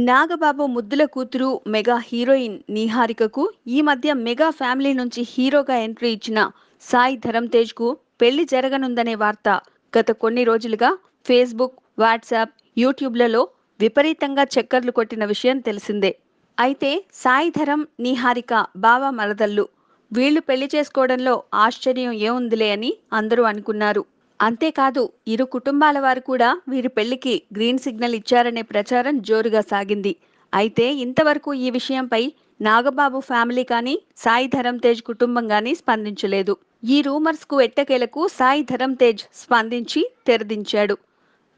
నాగబాబు ముద్దుల కూతురు mega heroine నిహారికకు ఈ మధ్య మెగా ఫ్యామిలీ నుంచి హీరోగా ఎంట్రీ ఇచ్చిన సాయి ధరమ్ తేజ్ కు పెళ్లి జరగనుందనే వార్త గత కొన్ని రోజులుగా ఫేస్బుక్, వాట్సాప్, యూట్యూబ్లలో విపరీతంగా చక్కర్లు కొట్టిన విషయం తెలిసిందే. అయితే సాయి ధరమ్, నిహారిక బావ మరదళ్ళు. వీళ్లు పెళ్లి చేసుకోవడంలో ఆశ్చర్యం ఏముందిలే అని అందరూ అనుకున్నారు. అంతేకాదు ఇరు కుటుంబాల వారు కూడా వీరి పెళ్లికి గ్రీన్ సిగ్నల్ ఇచ్చారనే ప్రచారం జోరుగా సాగింది. అయితే ఇంతవరకు ఈ విషయంపై నాగబాబు ఫ్యామిలీ కానీ సాయి ధరమ్ తేజ్ కుటుంబం కానీ స్పందించలేదు. ఈ రూమర్స్ కు ఎట్టకేలకు సాయి ధరమ్ తేజ్ స్పందించి తెరదించాడు.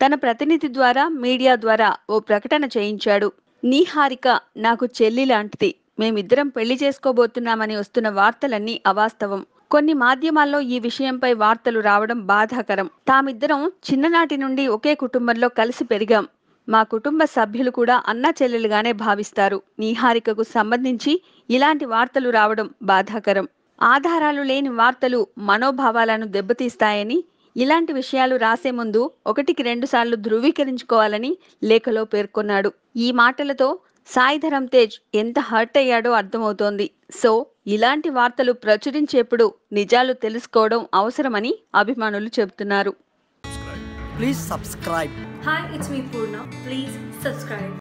తన ప్రతినిధి ద్వారా మీడియా ద్వారా ఓ ప్రకటన చేయించాడు. నీహారిక నాకు చెల్లి లాంటిది. మేమిద్దరం పెళ్లి చేసుకోబోతున్నామని వస్తున్న వార్తలన్నీ అవాస్తవం. కొన్ని మాధ్యమాల్లో ఈ విషయంపై వార్తలు రావడం బాధాకరం. తామిద్దరం చిన్ననాటి నుండి ఒకే కుటుంబంలో కలిసి పెరిగాం. మా కుటుంబ సభ్యులు కూడా అన్నా చెల్లెలుగానే భావిస్తారు. నీహారికకు సంబంధించి ఇలాంటి వార్తలు రావడం బాధాకరం. ఆధారాలు లేని వార్తలు మనోభావాలను దెబ్బతీస్తాయని, ఇలాంటి విషయాలు రాసే ముందు 1కి 2 సార్లు ధృవీకరించుకోవాలని లేఖలో పేర్కొన్నాడు. ఈ మాటలతో సాయి ధరమ్ తేజ్ ఎంత హర్ట్ అయ్యాడో అర్థమవుతోంది. సో ఇలాంటి వార్తలు ప్రచురించేప్పుడు నిజాలు తెలుసుకోవడం అవసరమని అభిమానులు చెబుతున్నారు. Please subscribe. Hi, it's me Purna. Please subscribe.